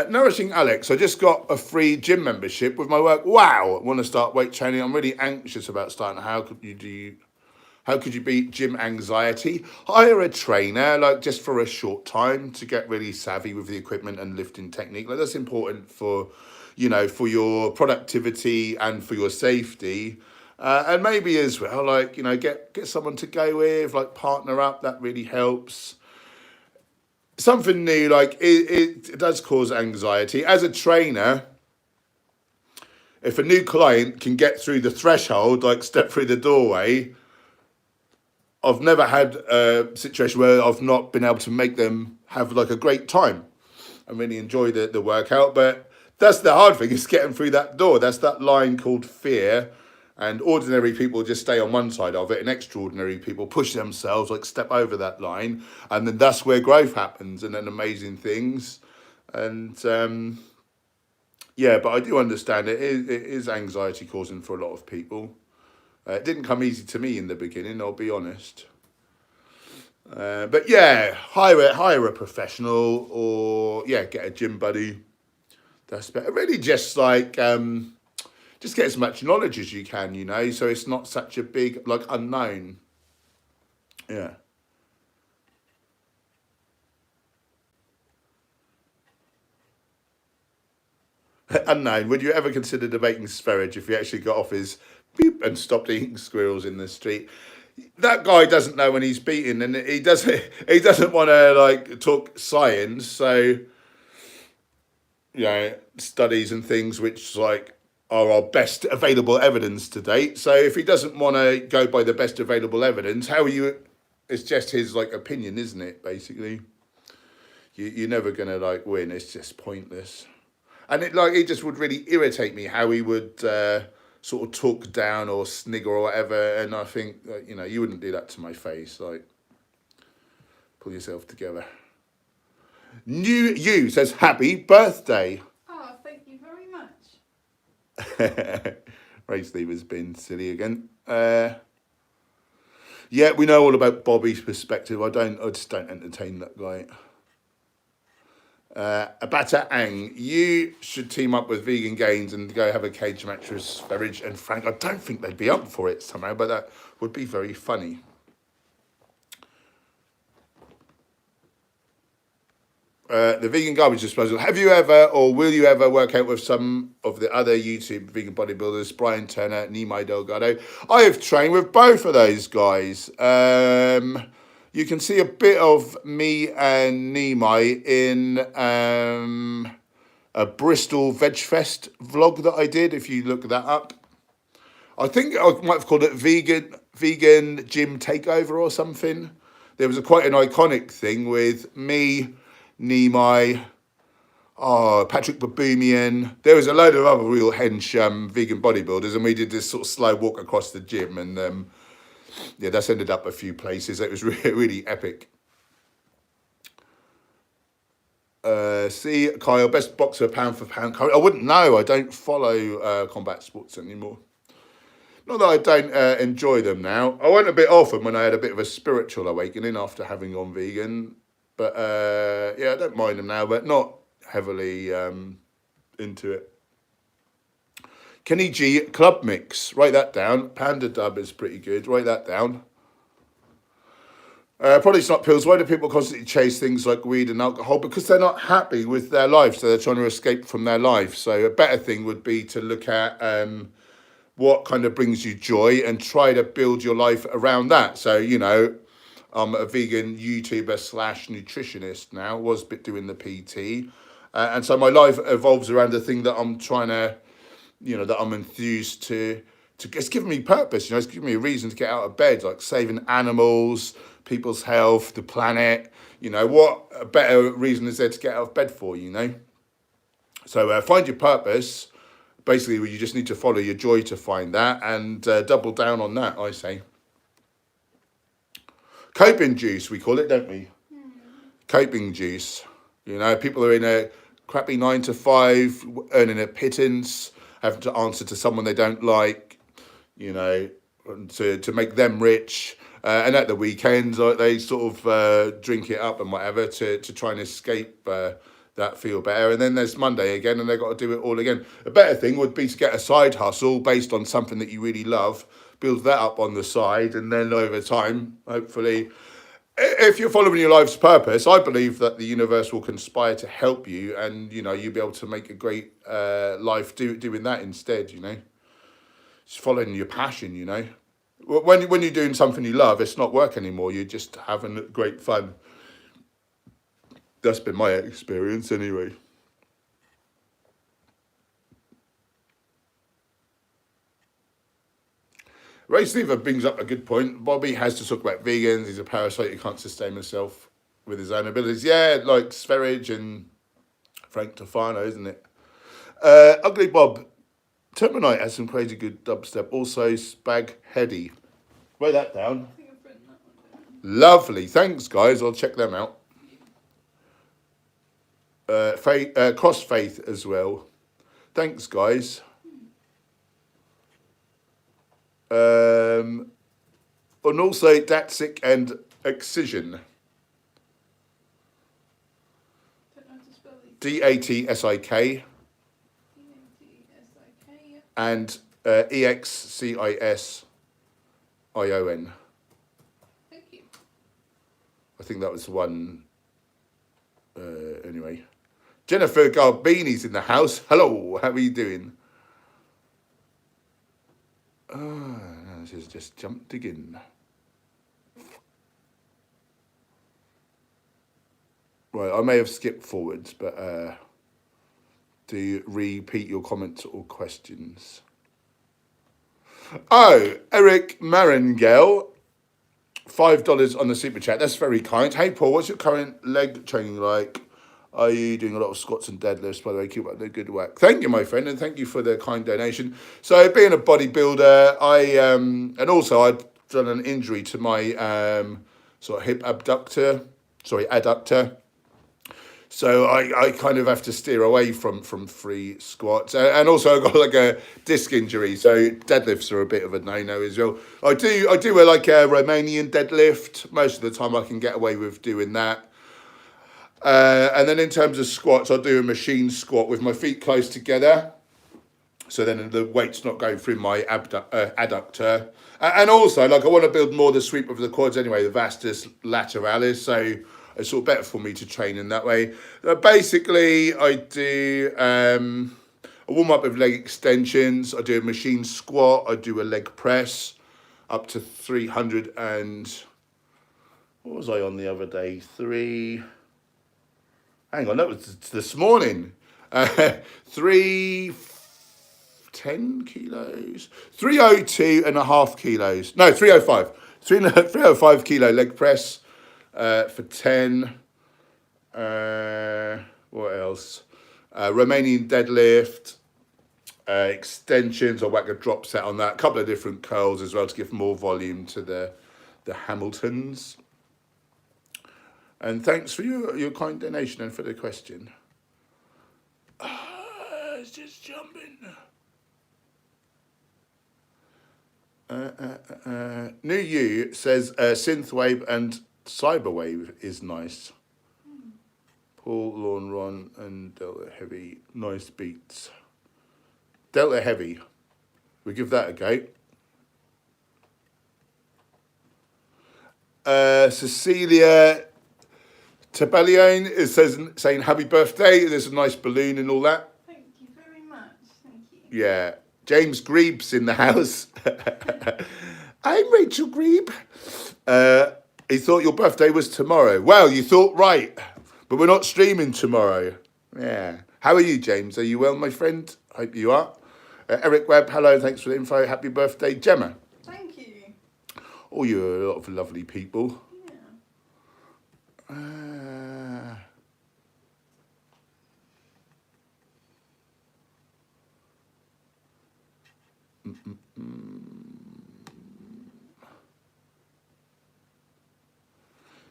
Nourishing Alex, I just got a free gym membership with my work. Wow, I want to start weight training. I'm really anxious about starting. How could you beat gym anxiety? Hire a trainer, like just for a short time to get really savvy with the equipment and lifting technique. Like that's important for, you know, for your productivity and for your safety. And maybe as well, like, you know, get someone to go with, like partner up, that really helps. Something new, like it does cause anxiety. As a trainer, if a new client can get through the threshold, like step through the doorway, I've never had a situation where I've not been able to make them have like a great time and really enjoy the workout. But that's the hard thing, is getting through that door. That's that line called fear. And ordinary people just stay on one side of it, and extraordinary people push themselves, like step over that line, and then that's where growth happens, and then amazing things. And yeah, but I do understand it is anxiety causing for a lot of people. It didn't come easy to me in the beginning, I'll be honest. But yeah, hire a professional, or yeah, get a gym buddy. That's better. Really, just like. Just get as much knowledge as you can, you know, so it's not such a big, like, unknown. Yeah. Unknown. Would you ever consider debating Sperridge if he actually got off his beep and stopped eating squirrels in the street? That guy doesn't know when he's beaten, and he doesn't want to, like, talk science, so, you know, studies and things which, like, are our best available evidence to date. So if he doesn't want to go by the best available evidence, how are you? It's just his like opinion, isn't it? Basically, you're never gonna like win. It's just pointless. And it just would really irritate me how he would sort of talk down or snigger or whatever. And I think you know, you wouldn't do that to my face. Like, pull yourself together. New You says happy birthday. Oh, thank you very much. Ray Stevens been silly again. Yeah, we know all about Bobby's perspective. I just don't entertain that guy. Abata Ang, you should team up with Vegan Gains and go have a cage match with Sperridge and Frank. I don't think they'd be up for it somehow, but that would be very funny. The vegan garbage disposal. Have you ever, or will you ever, work out with some of the other YouTube vegan bodybuilders, Brian Turner, Nimai Delgado? I have trained with both of those guys. You can see a bit of me and Nimai in a Bristol Veg Fest vlog that I did, if you look that up. I think I might have called it Vegan Gym Takeover or something. There was quite an iconic thing with me, Nimai, Patrick Baboumian. There was a load of other real hench vegan bodybuilders, and we did this sort of slow walk across the gym, and yeah, that's ended up a few places. It was really, really epic. See, Kyle, best boxer pound for pound. I wouldn't know. I don't follow combat sports anymore. Not that I don't enjoy them now. I went a bit off them when I had a bit of a spiritual awakening after having gone vegan. But yeah, I don't mind them now, but not heavily into it. Kenny G, Club Mix. Write that down. Panda Dub is pretty good. Write that down. Probably it's not pills. Why do people constantly chase things like weed and alcohol? Because they're not happy with their life, so they're trying to escape from their life. So a better thing would be to look at what kind of brings you joy and try to build your life around that. So, you know, I'm a vegan YouTuber / nutritionist now, was doing the PT. And so my life evolves around the thing that I'm trying to, you know, that I'm enthused to it's given me purpose, it's given me a reason to get out of bed, like saving animals, people's health, the planet. What a better reason is there to get out of bed for, So find your purpose. Basically, you just need to follow your joy to find that, and double down on that, I say. Coping juice, we call it, don't we? Coping juice. People are in a crappy 9 to 5, earning a pittance, having to answer to someone they don't like, to make them rich. And at the weekends, they sort of drink it up and whatever to try and escape that feel better. And then there's Monday again, and they've got to do it all again. A better thing would be to get a side hustle based on something that you really love, build that up on the side, and then over time, hopefully, if you're following your life's purpose, I believe that the universe will conspire to help you, and you'll be able to make a great life doing that instead. Just following your passion. When you're doing something you love, it's not work anymore. You're just having great fun. That's been my experience anyway. Ray Stever brings up a good point. Bobby has to talk about vegans. He's a parasite who can't sustain himself with his own abilities. Yeah, like Sverige and Frank Tofano, isn't it? Ugly Bob. Terminite has some crazy good dubstep. Also, Spag Heady. Write that down. I think I've written that one down. Lovely. Thanks, guys. I'll check them out. Cross Faith as well. Thanks, guys. And also Datsik and Excision. Don't know how to spell these. Datsik. DATSIK, yeah. And Excision. Thank you. I think that was the one. Anyway. Jennifer Garbini's in the house. Hello, how are you doing? This has just jumped again. Right, I may have skipped forwards, but do repeat your comments or questions. Oh, Eric Marangel, $5 on the super chat. That's very kind. Hey, Paul, what's your current leg training like? Are you doing a lot of squats and deadlifts? By the way, keep up the good work. Thank you, my friend, and thank you for the kind donation. So, being a bodybuilder, and also I'd done an injury to my sort of hip adductor. So I kind of have to steer away from free squats, and also I've got like a disc injury, so deadlifts are a bit of a no-no as well. I do like a Romanian deadlift. Most of the time I can get away with doing that. And then in terms of squats, I'll do a machine squat with my feet close together. So then the weight's not going through my adductor. And also, like, I want to build more the sweep of the quads anyway, the vastus lateralis. So it's sort of better for me to train in that way. Basically, I do a warm up with leg extensions. I do a machine squat. I do a leg press up to 300 and... What was I on the other day? Hang on, that was this morning. 310 kilos. 302.5 kilos. No, 305. 305 kilo leg press for 10. What else? Romanian deadlift. Extensions. I'll whack a drop set on that. A couple of different curls as well to give more volume to the Hamiltons. And thanks for your kind donation and for the question. It's just jumping. New You says Synthwave and Cyberwave is nice. Paul, Lawn, Ron and Delta Heavy. Nice beats. Delta Heavy. We give that a go. Cecilia Tabellion is saying happy birthday. There's a nice balloon and all that. Thank you very much. Thank you. Yeah. James Greeb's in the house. I'm Rachel Greeb. He thought your birthday was tomorrow. Well, you thought right. But we're not streaming tomorrow. Yeah. How are you, James? Are you well, my friend? Hope you are. Eric Webb, hello, thanks for the info. Happy birthday, Gemma. Thank you. Oh, you're a lot of lovely people. Yeah.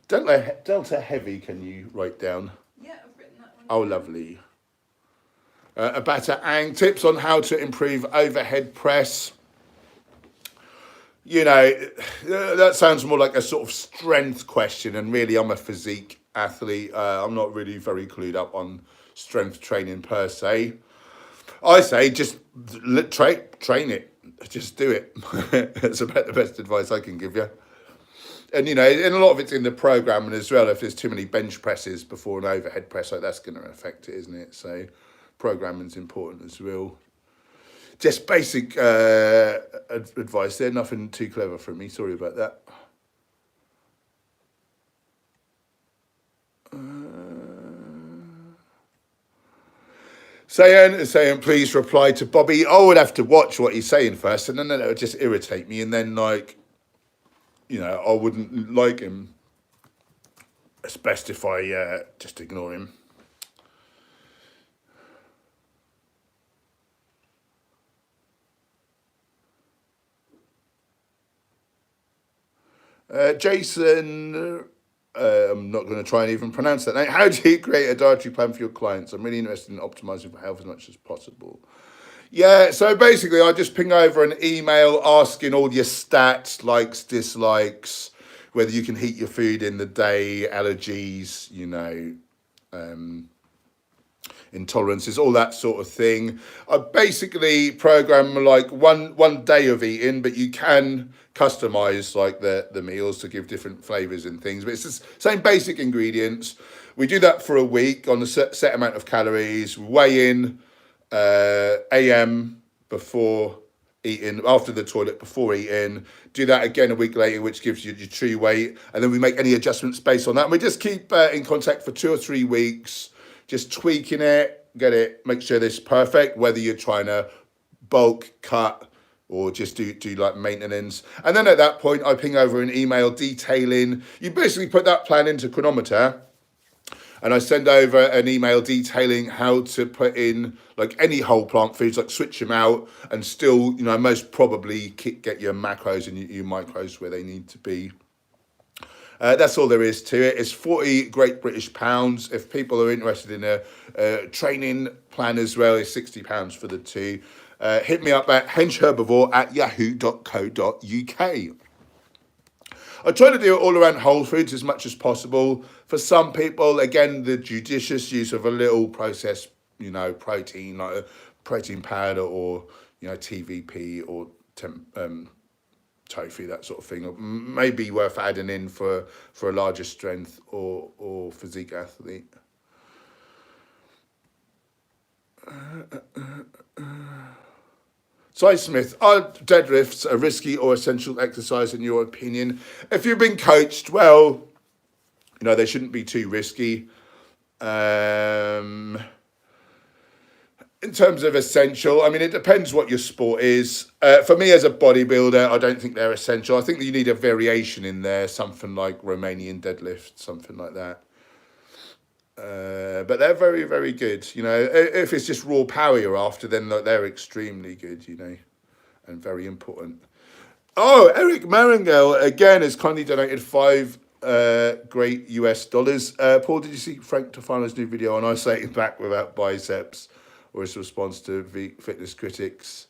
Delta Heavy, can you write down? Yeah, I've written that one. Oh, lovely. Abata Ang, tips on how to improve overhead press. You know, that sounds more like a sort of strength question, and really I'm a physique athlete. I'm not really very clued up on strength training per se. I say just train it, just do it. That's about the best advice I can give you. And you know, and a lot of it's in the programming as well. If there's too many bench presses before an overhead press, like that's going to affect it, isn't it? So programming's important as well. Just basic advice there, nothing too clever from me. Sorry about that. Saying, please reply to Bobby. I would have to watch what he's saying first, and then it would just irritate me, and then like, you know, I wouldn't like him. It's best if I just ignore him. Jason, I'm not going to try and even pronounce that name. How do you create a dietary plan for your clients? I'm really interested in optimizing for health as much as possible. Yeah, so basically I just ping over an email asking all your stats, likes, dislikes, whether you can heat your food in the day, allergies, you know, intolerances, all that sort of thing. I basically program like one day of eating, but you can customize like the meals to give different flavors and things, but it's the same basic ingredients. We do that for a week on a set amount of calories, weigh in AM before eating, after the toilet, before eating, do that again a week later, which gives you your true weight, and then we make any adjustments based on that. And we just keep in contact for 2 or 3 weeks, just tweaking it, make sure this is perfect, whether you're trying to bulk, cut, or just do like maintenance. And then at that point, I ping over an email detailing, you basically put that plan into Chronometer, and I send over an email detailing how to put in like any whole plant foods, like switch them out and still, you know, most probably get your macros and your micros where they need to be. That's all there is to it. It's 40 Great British pounds. If people are interested in a training plan as well, it's £60 for the two. Hit me up at henchherbivore@yahoo.co.uk. I try to do it all around whole foods as much as possible. For some people, again, the judicious use of a little processed, you know, protein, like a protein powder or, you know, TVP or tofu, that sort of thing, may be worth adding in for a larger strength or physique athlete. Si Smith, are deadlifts a risky or essential exercise in your opinion? If you've been coached, well, you know, they shouldn't be too risky. In terms of essential, I mean, it depends what your sport is. For me as a bodybuilder, I don't think they're essential. I think that you need a variation in there, something like Romanian deadlift, something like that. But they're very, very good. You know, if it's just raw power you're after, then they're extremely good, you know, and very important. Oh, Eric Marangel, again, has kindly donated $5 great US dollars. Paul, did you see Frank Tofano's new video on isolating back without biceps, or his response to fitness critics?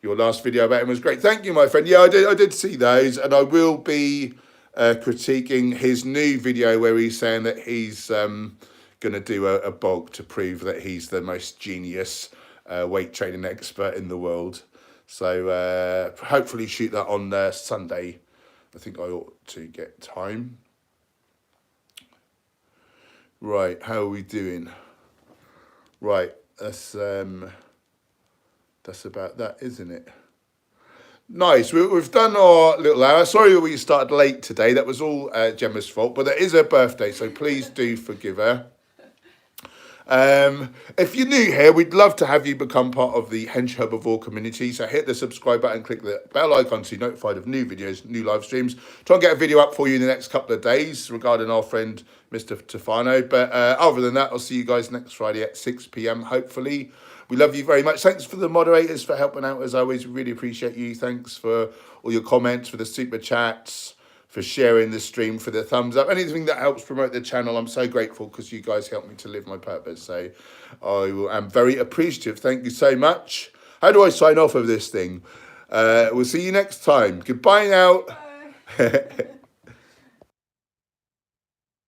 Your last video about him was great. Thank you, my friend. Yeah, I did see those, and I will be critiquing his new video where he's saying that he's going to do a bulk to prove that he's the most genius weight training expert in the world. So hopefully shoot that on Sunday. I think I ought to get time. Right, how are we doing? Right, that's about that, isn't it? Nice. We've done our little hour. Sorry we started late today. That was all Gemma's fault, but it is her birthday, so please do forgive her. If you're new here, we'd love to have you become part of the Hench Herbivore community. So hit the subscribe button, click the bell icon to be notified of new videos, new live streams. Try and get a video up for you in the next couple of days regarding our friend Mr. Tofano. But other than that, I'll see you guys next Friday at 6 p.m. hopefully. We love you very much. Thanks for the moderators for helping out as always. Really appreciate you. Thanks for all your comments, for the super chats, for sharing the stream, for the thumbs up, anything that helps promote the channel. I'm so grateful because you guys help me to live my purpose. So I am very appreciative. Thank you so much. How do I sign off of this thing? We'll see you next time. Goodbye now. Bye.